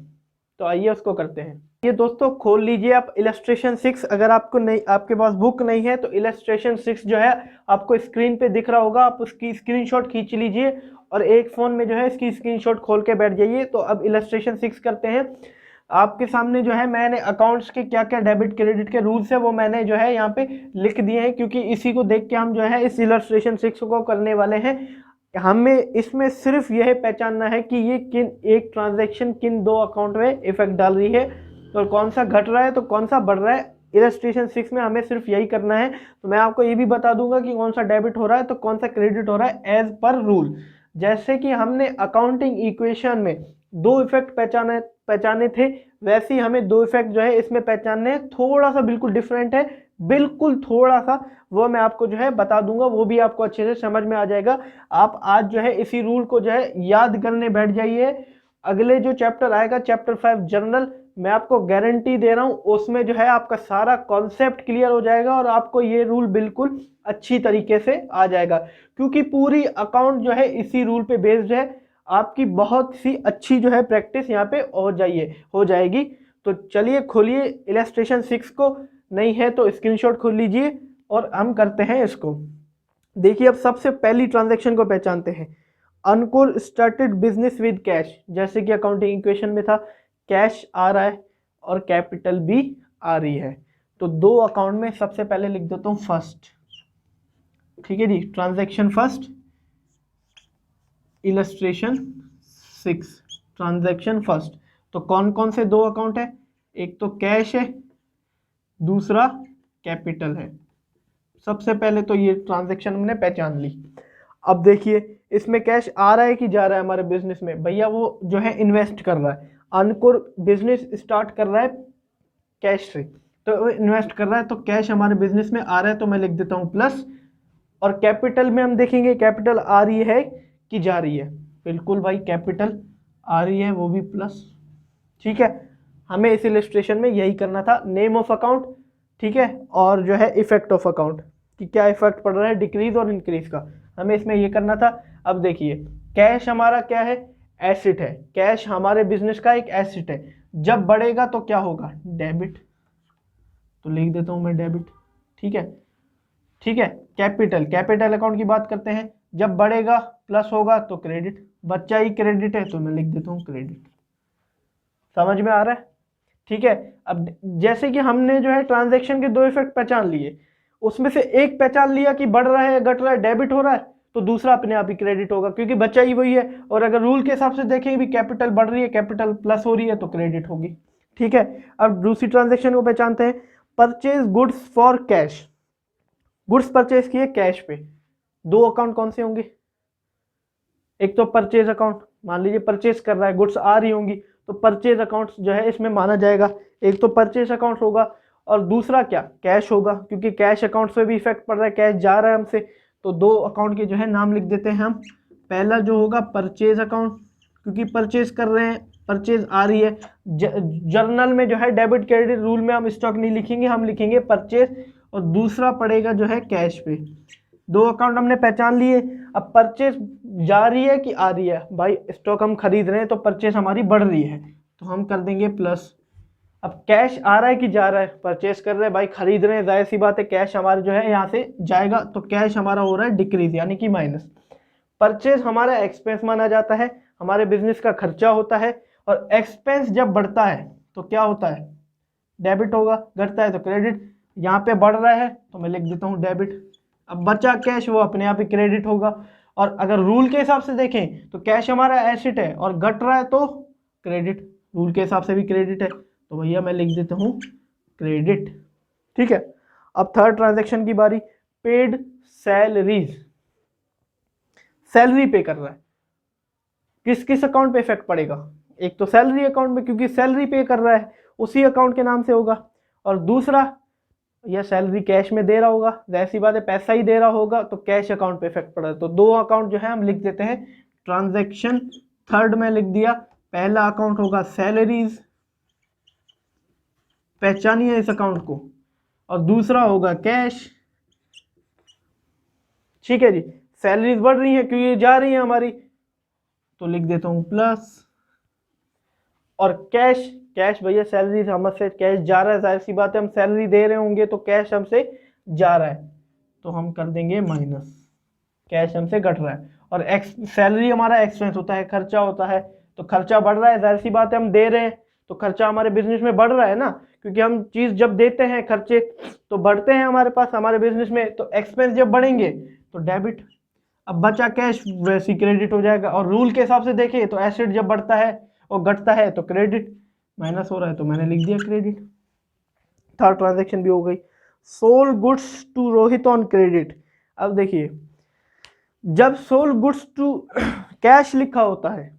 Speaker 1: तो आइए उसको करते हैं। ये दोस्तों खोल लीजिए आप इलस्ट्रेशन 6। अगर आपको नहीं, आपके पास बुक नहीं है तो इलस्ट्रेशन 6 जो है आपको स्क्रीन पे दिख रहा होगा, आप उसकी स्क्रीनशॉट खींच लीजिए और एक फ़ोन में जो है इसकी स्क्रीनशॉट खोल के बैठ जाइए। तो अब इलस्ट्रेशन 6 करते हैं। आपके सामने जो है मैंने अकाउंट्स के क्या क्या डेबिट क्रेडिट के रूल्स है वो मैंने जो है यहाँ पे लिख दिए हैं, क्योंकि इसी को देख के हम जो है इस इलस्ट्रेशन 6 को करने वाले हैं। हमें इसमें सिर्फ यह पहचानना है कि ये किन एक ट्रांजैक्शन किन 2 अकाउंट में इफेक्ट डाल रही है और कौन सा घट रहा है तो कौन सा बढ़ रहा है। इलस्ट्रेशन 6 में हमें सिर्फ यही करना है। तो मैं आपको ये भी बता दूंगा कि कौन सा डेबिट हो रहा है तो कौन सा क्रेडिट हो रहा है एज पर रूल। जैसे कि हमने अकाउंटिंग इक्वेशन में दो इफेक्ट पहचाने थे, वैसे ही हमें दो इफेक्ट जो है इसमें पहचानने हैं। थोड़ा सा बिल्कुल डिफरेंट है, बिल्कुल थोड़ा सा, वो मैं आपको जो है बता दूंगा, वो भी आपको अच्छे से समझ में आ जाएगा। आप आज जो है इसी रूल को जो है याद करने बैठ जाइए। अगले जो चैप्टर आएगा, चैप्टर 5 जर्नल, मैं आपको गारंटी दे रहा हूं उसमें जो है आपका सारा कॉन्सेप्ट क्लियर हो जाएगा और आपको ये रूल बिल्कुल अच्छी तरीके से आ जाएगा, क्योंकि पूरी अकाउंट जो है इसी रूल पे बेस्ड है। आपकी बहुत सी अच्छी जो है प्रैक्टिस यहाँ पे हो जाएगी। तो चलिए खोलिए इलस्ट्रेशन 6 को, नहीं है तो स्क्रीनशॉट खोल लीजिए और हम करते हैं इसको। देखिए अब सबसे पहली ट्रांजैक्शन को पहचानते हैं। अनकोर स्टार्टेड बिजनेस विद कैश, जैसे कि अकाउंटिंग इक्वेशन में था, कैश आ रहा है और कैपिटल भी आ रही है। तो दो अकाउंट में सबसे पहले लिख देता हूं फर्स्ट, ठीक है जी, transaction first, illustration 6, transaction first. तो कौन कौन से दो अकाउंट है, एक तो कैश है, दूसरा कैपिटल है। सबसे पहले तो ये ट्रांजैक्शन हमने पहचान ली। अब देखिए इसमें कैश आ रहा है कि जा रहा है हमारे बिजनेस में, भैया वो जो है इन्वेस्ट कर रहा है, अनकोर बिजनेस स्टार्ट कर रहा है कैश से, तो इन्वेस्ट कर रहा है, तो कैश हमारे बिजनेस में आ रहा है, तो मैं लिख देता हूं प्लस। और कैपिटल में हम देखेंगे कैपिटल आ रही है कि जा रही है, बिल्कुल भाई कैपिटल आ रही है, वो भी प्लस। ठीक है, हमें इस इलस्ट्रेशन में यही करना था, नेम ऑफ अकाउंट, ठीक है, और जो है इफेक्ट ऑफ अकाउंट कि क्या इफेक्ट पड़ रहा है डिक्रीज और इंक्रीज का, हमें इसमें ये करना था। अब देखिए कैश हमारा क्या है, एसेट है, कैश हमारे बिजनेस का एक एसेट है, जब बढ़ेगा तो क्या होगा, डेबिट, तो लिख देता हूं मैं डेबिट। ठीक है, ठीक है, कैपिटल अकाउंट की बात करते हैं, जब बढ़ेगा प्लस होगा तो क्रेडिट, बच्चा ही क्रेडिट है तो मैं लिख देता हूं क्रेडिट। समझ में आ रहा है, ठीक है। अब जैसे कि हमने जो है ट्रांजैक्शन के दो इफेक्ट पहचान लिए, उसमें से एक पहचान लिया कि बढ़ रहा है घट रहा है डेबिट हो रहा है, तो दूसरा अपने आप ही क्रेडिट होगा क्योंकि बच्चा ही वही है। और अगर रूल के हिसाब से देखें भी कैपिटल बढ़ रही है, कैपिटल प्लस हो रही है, तो क्रेडिट होगी। ठीक है, अब दूसरी ट्रांजैक्शन को पहचानते हैं, purchase goods for cash, goods purchase किए कैश पे। दो अकाउंट कौन से होंगे, एक तो परचेज अकाउंट, मान लीजिए परचेज कर रहा है, गुड्स आ रही होंगी, तो परचेज अकाउंट जो है इसमें माना जाएगा, एक तो परचेज अकाउंट होगा और दूसरा क्या, कैश होगा, क्योंकि कैश अकाउंट से भी इफेक्ट पड़ रहा है, कैश जा रहा है हमसे, तो दो अकाउंट के जो है नाम लिख देते हैं हम। पहला जो होगा परचेज अकाउंट, क्योंकि परचेज कर रहे हैं, परचेज आ रही है। जर्नल में जो है डेबिट क्रेडिट रूल में हम स्टॉक नहीं लिखेंगे, हम लिखेंगे परचेज, और दूसरा पड़ेगा जो है कैश पे। दो अकाउंट हमने पहचान लिए। अब परचेज जा रही है कि आ रही है, भाई स्टॉक हम खरीद रहे हैं तो परचेज हमारी बढ़ रही है, तो हम कर देंगे प्लस। अब कैश आ रहा है कि जा रहा है, परचेज कर रहे हैं भाई, खरीद रहे हैं, जाहिर सी बात है कैश हमारा जो है यहाँ से जाएगा, तो कैश हमारा हो रहा है डिक्रीज यानी कि माइनस। परचेज हमारा एक्सपेंस माना जाता है, हमारे बिजनेस का खर्चा होता है, और एक्सपेंस जब बढ़ता है तो क्या होता है, डेबिट होगा, घटता है तो क्रेडिट। यहाँ पे बढ़ रहा है तो मैं लिख देता हूँ डेबिट। अब बचा कैश वो अपने आप ही क्रेडिट होगा। और अगर रूल के हिसाब से देखें तो कैश हमारा एसेट है और घट रहा है तो क्रेडिट, रूल के हिसाब से भी क्रेडिट है, तो भैया मैं लिख देता हूँ क्रेडिट। ठीक है, अब थर्ड ट्रांजैक्शन की बारी, पेड सैलरीज, सैलरी पे कर रहा है, किस किस अकाउंट पे इफेक्ट पड़ेगा, एक तो सैलरी अकाउंट में क्योंकि सैलरी पे कर रहा है उसी अकाउंट के नाम से होगा, और दूसरा या सैलरी कैश में दे रहा होगा, वैसी बात है पैसा ही दे रहा होगा तो कैश अकाउंट पे इफेक्ट पड़ा है। तो दो अकाउंट जो है हम लिख देते हैं, ट्रांजैक्शन थर्ड में लिख दिया, पहला अकाउंट होगा सैलरीज, पहचानिए इस अकाउंट को, और दूसरा होगा कैश। ठीक है जी, सैलरीज बढ़ रही है क्योंकि ये जा रही है हमारी, तो लिख देता हूं प्लस। और कैश, कैश भैया सैलरी हमसे कैश जा रहा है, जाहिर सी बात है हम सैलरी दे रहे होंगे तो कैश हमसे जा रहा है, तो हम कर देंगे माइनस, कैश हमसे घट रहा है। और सैलरी हमारा एक्सपेंस होता है, खर्चा होता है, तो खर्चा बढ़ रहा है, जाहिर सी बात है हम दे रहे हैं तो खर्चा हमारे बिजनेस में बढ़ रहा है ना, क्योंकि हम चीज जब देते हैं खर्चे तो बढ़ते हैं हमारे पास हमारे बिजनेस में, तो एक्सपेंस जब बढ़ेंगे तो डेबिट। अब बचा कैश वैसे क्रेडिट हो जाएगा, और रूल के हिसाब से देखें तो एसेट जब बढ़ता है और घटता है तो क्रेडिट, माइनस हो रहा है तो मैंने लिख दिया क्रेडिट। थर्ड ट्रांजैक्शन भी हो गई, sold goods to Rohit on credit. अब देखिए जब सोल्ड गुड्स टू कैश लिखा होता है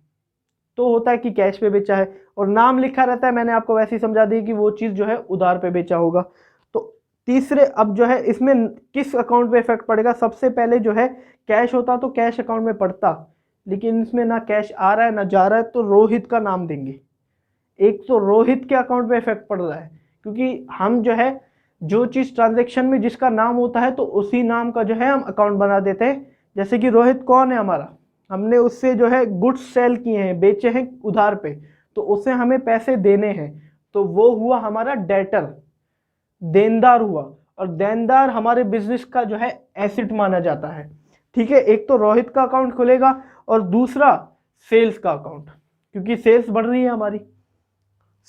Speaker 1: तो होता है कि कैश पे बेचा है, और नाम लिखा रहता है, मैंने आपको वैसे ही समझा दी कि वो चीज़ जो है उधार पे बेचा होगा। तो तीसरे, अब जो है इसमें किस अकाउंट पे इफेक्ट पड़ेगा, सबसे पहले जो है कैश होता तो कैश अकाउंट में पड़ता, लेकिन इसमें ना कैश आ रहा है ना जा रहा है, तो रोहित का नाम देंगे। एक तो रोहित के अकाउंट पे इफेक्ट पड़ रहा है, क्योंकि हम जो है जो चीज़ ट्रांजेक्शन में जिसका नाम होता है तो उसी नाम का जो है हम अकाउंट बना देते हैं। जैसे कि रोहित कौन है हमारा, हमने उससे जो है गुड्स सेल किए हैं, बेचे हैं उधार पे, तो उसे हमें पैसे देने हैं, तो वो हुआ हमारा डेटर, देनदार हुआ। और देनदार हमारे बिजनेस का जो है एसेट माना जाता है। ठीक है, एक तो रोहित का अकाउंट खुलेगा और दूसरा सेल्स का अकाउंट, क्योंकि सेल्स बढ़ रही है हमारी,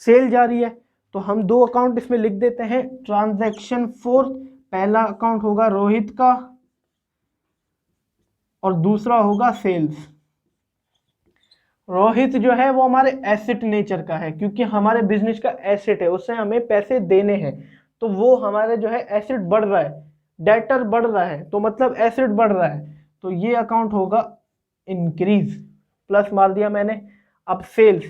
Speaker 1: सेल जा रही है, तो हम दो अकाउंट इसमें लिख देते हैं ट्रांजैक्शन फोर्थ। पहला अकाउंट होगा रोहित का और दूसरा होगा सेल्स। रोहित जो है वो हमारे एसेट नेचर का है, क्योंकि हमारे बिजनेस का एसेट है, उससे हमें पैसे देने हैं, तो वो हमारे जो है एसेट बढ़ रहा है, डेटर बढ़ रहा है, तो मतलब एसेट बढ़ रहा है, तो ये अकाउंट होगा इंक्रीज, प्लस मार दिया मैंने। अब सेल्स,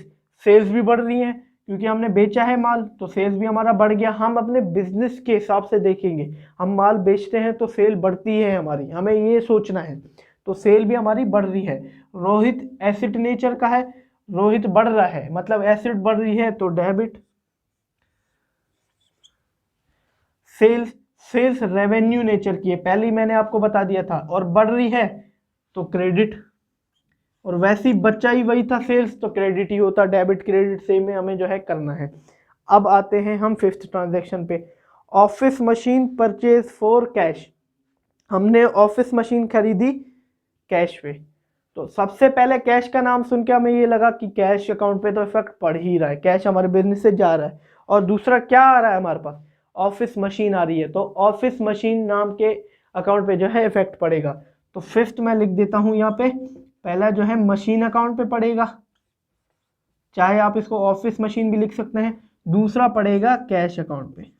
Speaker 1: सेल्स भी बढ़ रही है क्योंकि हमने बेचा है माल, तो सेल्स भी हमारा बढ़ गया। हम अपने बिजनेस के हिसाब से देखेंगे, हम माल बेचते हैं तो सेल बढ़ती है हमारी, हमें ये सोचना है, तो सेल भी हमारी बढ़ रही है। रोहित एसिड नेचर का है, रोहित बढ़ रहा है मतलब एसिड बढ़ रही है तो debit. Sales, sales revenue nature की है, पहले ही मैंने आपको बता दिया था, और बढ़ रही है तो क्रेडिट, और वैसे ही बच्चा ही वही था सेल्स, तो क्रेडिट ही होता, डेबिट क्रेडिट सेम में हमें जो है करना है। अब आते हैं हम फिफ्थ ट्रांजैक्शन पे, office machine purchase for cash. हमने ऑफिस मशीन खरीदी कैश पे, तो सबसे पहले कैश का नाम सुन के हमें ये लगा कि कैश अकाउंट पे तो इफेक्ट पड़ ही रहा है, कैश हमारे बिजनेस से जा रहा है। और दूसरा क्या आ रहा है हमारे पास, ऑफिस मशीन आ रही है, तो ऑफिस मशीन नाम के अकाउंट पे जो है इफेक्ट पड़ेगा। तो फिफ्थ मैं लिख देता हूँ यहाँ पे, पहला जो है मशीन अकाउंट पे पड़ेगा, चाहे आप इसको ऑफिस मशीन भी लिख सकते हैं, दूसरा पड़ेगा कैश अकाउंट पे।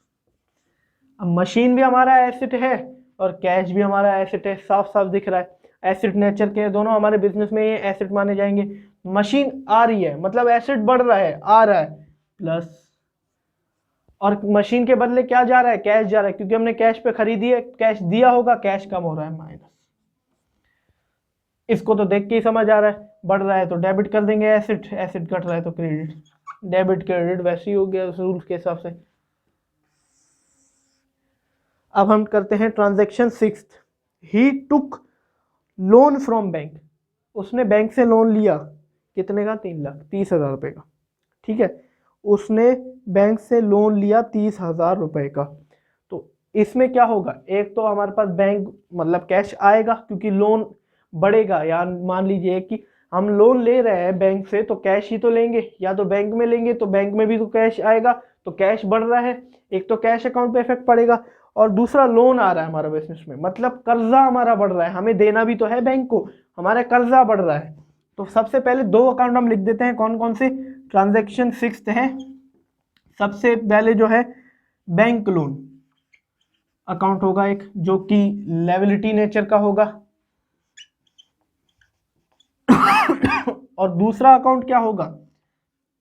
Speaker 1: अब मशीन भी हमारा एसेट है और कैश भी हमारा एसेट है, साफ साफ दिख रहा है, एसेट नेचर के दोनों हमारे बिजनेस में ये एसेट माने जाएंगे। मशीन आ रही है मतलब एसेट बढ़ रहा है, आ रहा है प्लस, और मशीन के बदले क्या जा रहा है, कैश जा रहा है, क्योंकि हमने कैश पे खरीदी है, कैश दिया होगा, कैश कम हो रहा है माइनस। इसको तो देख के ही समझ आ रहा है, बढ़ रहा है तो डेबिट कर देंगे एसेट, एसेट घट रहा है तो क्रेडिट, डेबिट क्रेडिट वैसे ही हो गया उस रूल के हिसाब से। अब हम करते हैं transaction sixth, he took loan from bank. उसने बैंक से लोन लिया, कितने का, 3,30,000 रुपए का। ठीक है, उसने बैंक से लोन लिया 30,000 रुपए का। तो इसमें क्या होगा, एक तो हमारे पास बैंक मतलब कैश आएगा क्योंकि लोन बढ़ेगा, या मान लीजिए कि हम लोन ले रहे हैं बैंक से तो कैश ही तो लेंगे, या तो बैंक में लेंगे तो बैंक में भी तो कैश आएगा, तो कैश बढ़ रहा है, एक तो कैश अकाउंट पे इफेक्ट पड़ेगा, और दूसरा लोन आ रहा है हमारा बिजनेस में, मतलब कर्जा हमारा बढ़ रहा है, हमें देना भी तो है बैंक को, हमारा कर्जा बढ़ रहा है। तो सबसे पहले दो अकाउंट हम लिख देते हैं, कौन कौन से, ट्रांजैक्शन सिक्स्थ है। सबसे पहले जो है बैंक लोन अकाउंट होगा एक, जो कि लायबिलिटी नेचर का होगा, और दूसरा अकाउंट क्या होगा,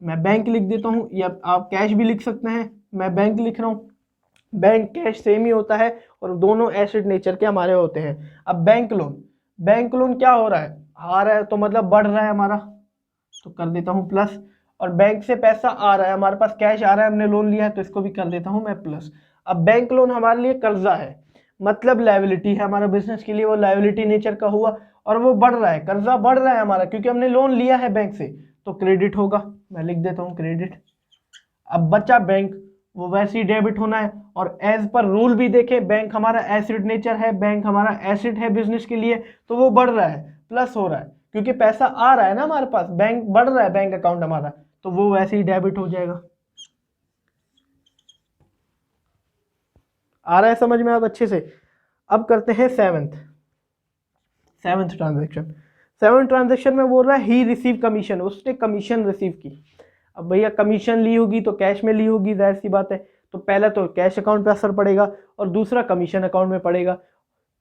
Speaker 1: मैं बैंक लिख देता हूं, या आप कैश भी लिख सकते हैं, मैं बैंक लिख रहा हूं, बैंक कैश सेम ही होता है और दोनों एसेट नेचर के हमारे होते हैं। अब बैंक लोन, बैंक लोन क्या हो रहा है, आ रहा है तो मतलब बढ़ रहा है हमारा, तो कर देता हूं प्लस, और बैंक से पैसा आ रहा है, हमारे पास कैश आ रहा है, हमने लोन लिया है तो इसको भी कर देता हूं मैं प्लस। अब बैंक लोन हमारे लिए कर्जा है, मतलब लायबिलिटी है हमारा बिजनेस के लिए, वो लायबिलिटी नेचर का हुआ और वो बढ़ रहा है, कर्जा बढ़ रहा है हमारा क्योंकि हमने लोन लिया है बैंक से, तो क्रेडिट होगा, मैं लिख देता हूं क्रेडिट। अब बचा बैंक, वो वैसे ही डेबिट होना है, और एज पर रूल भी देखें, बैंक हमारा एसिड नेचर है, बैंक हमारा एसिड है बिजनेस के लिए, तो वो बढ़ रहा है, प्लस हो रहा है क्योंकि पैसा आ रहा है ना हमारे पास, बैंक बढ़ रहा है बैंक अकाउंट हमारा, तो वो वैसे ही डेबिट हो जाएगा। आ रहा है समझ में आप अच्छे से। अब करते हैं सेवेंथ ट्रांजेक्शन। सेवेंथ ट्रांजेक्शन में बोल रहा है ही रिसीव कमीशन, उसने कमीशन रिसीव की। अब भैया कमीशन ली होगी तो कैश में ली होगी, जाहिर सी बात है, तो पहला तो कैश अकाउंट पे असर पड़ेगा और दूसरा कमीशन अकाउंट में पड़ेगा।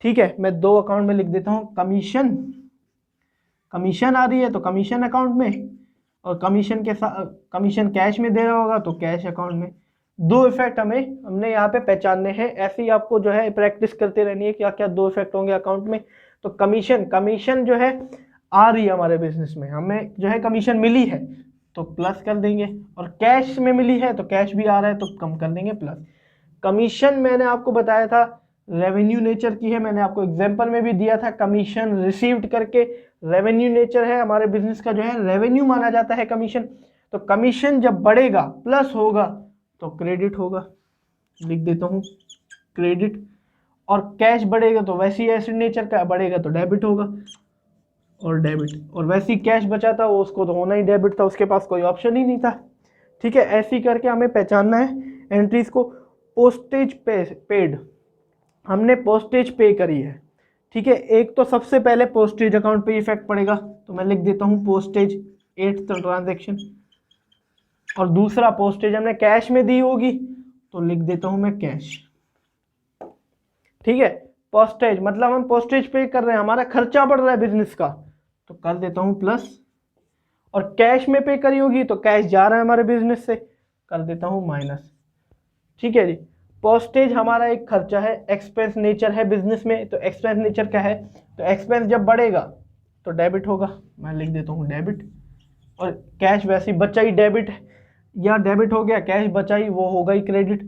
Speaker 1: ठीक है, मैं 2 अकाउंट में लिख देता हूँ। कमीशन आ रही है तो कमीशन अकाउंट में, और कमीशन के साथ कमीशन कैश में दे रहा होगा तो कैश अकाउंट में। 2 इफेक्ट हमने यहाँ पे पहचानने हैं। ऐसे ही आपको जो है प्रैक्टिस करते रहनी है क्या क्या 2 इफेक्ट होंगे अकाउंट में। तो कमीशन जो है आ रही है हमारे बिजनेस में, हमें जो है कमीशन मिली है तो प्लस कर देंगे, और कैश में मिली है तो कैश भी आ रहा है तो कम कर देंगे प्लस। कमीशन मैंने आपको बताया था रेवेन्यू नेचर की है, मैंने आपको एग्जांपल में भी दिया था। कमीशन रिसीव्ड करके रेवेन्यू नेचर है, हमारे बिजनेस का जो है रेवेन्यू माना जाता है कमीशन। तो कमीशन जब बढ़ेगा प्लस होगा तो क्रेडिट होगा, लिख देता हूँ क्रेडिट। और कैश बढ़ेगा तो वैसी एसिड नेचर का बढ़ेगा तो डेबिट होगा, और डेबिट। और वैसी कैश बचा था वो उसको तो होना ही डेबिट था, उसके पास कोई ऑप्शन ही नहीं था। ठीक है, ऐसे ही करके हमें पहचानना है एंट्रीज को। पोस्टेज पेड, हमने पोस्टेज पे करी है। ठीक है, एक तो सबसे पहले पोस्टेज अकाउंट पे इफेक्ट पड़ेगा तो मैं लिख देता हूँ पोस्टेज 8th ट्रांजैक्शन। और दूसरा पोस्टेज हमने कैश में दी होगी तो लिख देता हूँ मैं कैश। ठीक है, पोस्टेज मतलब हम पोस्टेज पे कर रहे हैं, हमारा खर्चा बढ़ रहा है बिजनेस का तो कर देता हूँ प्लस। और कैश में पे करी होगी तो कैश जा रहा है हमारे बिजनेस से, कर देता हूँ माइनस। ठीक है जी, पोस्टेज हमारा एक खर्चा है, एक्सपेंस नेचर है बिजनेस में, तो एक्सपेंस नेचर क्या है, तो एक्सपेंस जब बढ़ेगा तो डेबिट होगा, मैं लिख देता हूँ डेबिट। और कैश वैसे ही बचा ही डेबिट, या डेबिट हो गया, कैश बचा ही वो होगा ही क्रेडिट।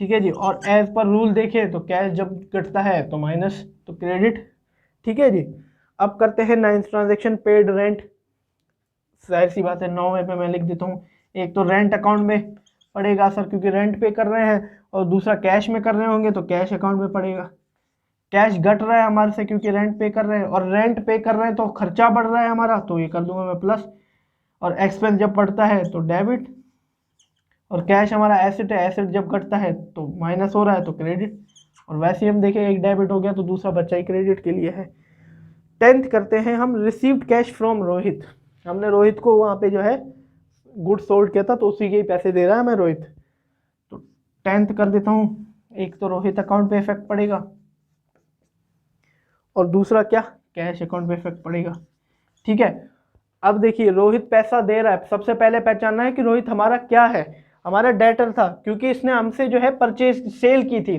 Speaker 1: ठीक है जी, और एज पर रूल देखें तो कैश जब कटता है तो माइनस तो क्रेडिट। ठीक है जी, अब करते हैं 9th ट्रांजेक्शन पेड रेंट। जाहिर सी बात है 9वें पे मैं लिख देता हूँ, एक तो रेंट अकाउंट में पड़ेगा सर क्योंकि रेंट पे कर रहे हैं, और दूसरा कैश में कर रहे होंगे तो कैश अकाउंट में पड़ेगा। कैश घट रहा है हमारे से क्योंकि रेंट पे कर रहे हैं, और रेंट पे कर रहे हैं तो खर्चा बढ़ रहा है हमारा तो ये कर दूंगा मैं प्लस। और एक्सपेंस जब बढ़ता है तो डेबिट, और कैश हमारा एसेट है, एसेट जब घटता है तो माइनस हो रहा है तो क्रेडिट। और वैसे ही हम देखें एक डेबिट हो गया तो दूसरा बच्चा ही क्रेडिट के लिए है। 10th करते हैं हम रिसीव्ड कैश फ्रॉम रोहित। हमने रोहित को वहाँ पे जो है गुड सोल्ड किया था तो उसी के ही पैसे दे रहा है मैं रोहित, तो 10th कर देता हूँ। एक तो रोहित अकाउंट पे इफेक्ट पड़ेगा, और दूसरा क्या कैश अकाउंट पे इफेक्ट पड़ेगा। ठीक है, अब देखिए रोहित पैसा दे रहा है, सबसे पहले पहचानना है कि रोहित हमारा क्या है, हमारा डेटर था क्योंकि इसने हमसे जो है परचेज सेल की थी,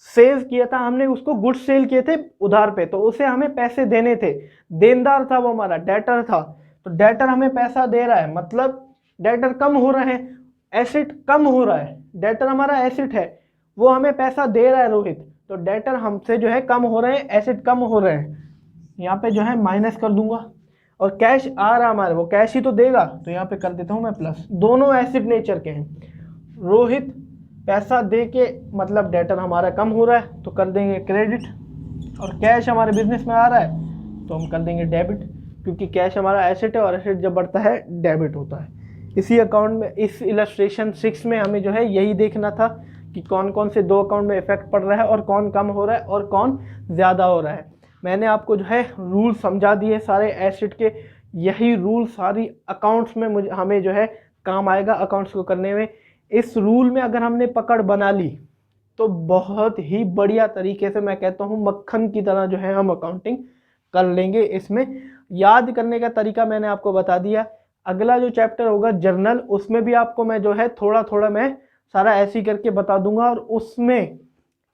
Speaker 1: सेल किया था हमने उसको, गुड्स सेल किए थे उधार पे, तो उसे हमें पैसे देने थे, देनदार था वो, हमारा डेटर था। तो डेटर हमें पैसा दे रहा है मतलब डेटर कम हो रहे हैं, एसेट कम हो रहा है, डेटर हमारा एसेट है वो हमें पैसा दे रहा है रोहित, तो डेटर हमसे जो है कम हो रहे हैं, एसेट कम हो रहे हैं, यहाँ पे जो है माइनस कर दूंगा। और कैश आ रहा है हमारे, वो कैश ही तो देगा तो यहाँ पे कर देता हूँ मैं प्लस। दोनों एसिड नेचर के हैं, रोहित पैसा दे के मतलब डेटर हमारा कम हो रहा है तो कर देंगे क्रेडिट, और कैश हमारे बिजनेस में आ रहा है तो हम कर देंगे डेबिट, क्योंकि कैश हमारा एसेट है और एसेट जब बढ़ता है डेबिट होता है। इसी अकाउंट में इस इलस्ट्रेशन 6 में हमें जो है यही देखना था कि कौन कौन से 2 अकाउंट में इफेक्ट पड़ रहा है और कौन कम हो रहा है और कौन ज़्यादा हो रहा है। मैंने आपको जो है रूल समझा दिए सारे एसेट के, यही रूल सारी अकाउंट्स में हमें जो है काम आएगा अकाउंट्स को करने में। इस रूल में अगर हमने पकड़ बना ली तो बहुत ही बढ़िया तरीके से, मैं कहता हूँ मक्खन की तरह जो है हम अकाउंटिंग कर लेंगे। इसमें याद करने का तरीका मैंने आपको बता दिया। अगला जो चैप्टर होगा जर्नल, उसमें भी आपको मैं जो है थोड़ा थोड़ा मैं सारा ऐसे करके बता दूंगा, और उसमें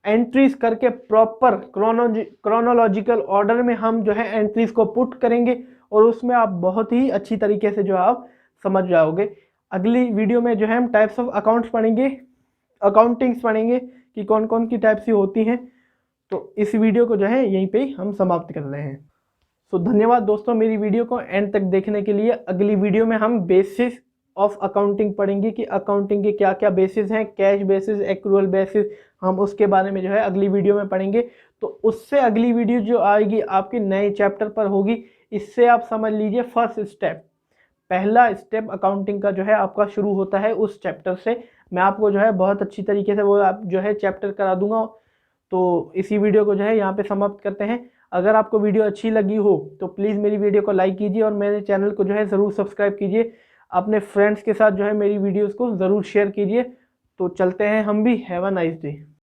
Speaker 1: एंट्रीज करके प्रॉपर क्रोनोलॉजिकल ऑर्डर में हम जो है एंट्रीज को पुट करेंगे, और उसमें आप बहुत ही अच्छी तरीके से जो आप समझ जाओगे। अगली वीडियो में जो है हम टाइप्स ऑफ अकाउंट्स पढ़ेंगे, अकाउंटिंग्स पढ़ेंगे कि कौन कौन की टाइप्स होती हैं। तो इस वीडियो को जो है यहीं पे हम समाप्त कर रहे हैं। तो धन्यवाद दोस्तों मेरी वीडियो को एंड तक देखने के लिए। अगली वीडियो में हम बेसिस ऑफ अकाउंटिंग पढ़ेंगे कि अकाउंटिंग के क्या क्या बेसिस हैं, कैश बेसिस, एक्रूअल बेसिस, हम उसके बारे में जो है अगली वीडियो में पढ़ेंगे। तो उससे अगली वीडियो जो आएगी आपके नए चैप्टर पर होगी। इससे आप समझ लीजिए फर्स्ट स्टेप, पहला स्टेप अकाउंटिंग का जो है आपका शुरू होता है उस चैप्टर से। मैं आपको जो है बहुत अच्छी तरीके से वो आप जो है चैप्टर करा दूंगा। तो इसी वीडियो को जो है यहाँ पे समाप्त करते हैं। अगर आपको वीडियो अच्छी लगी हो तो प्लीज़ मेरी वीडियो को लाइक कीजिए और मेरे चैनल को जो है ज़रूर सब्सक्राइब कीजिए। अपने फ्रेंड्स के साथ जो है मेरी वीडियोस को ज़रूर शेयर कीजिए। तो चलते हैं हम भी। Have a nice day.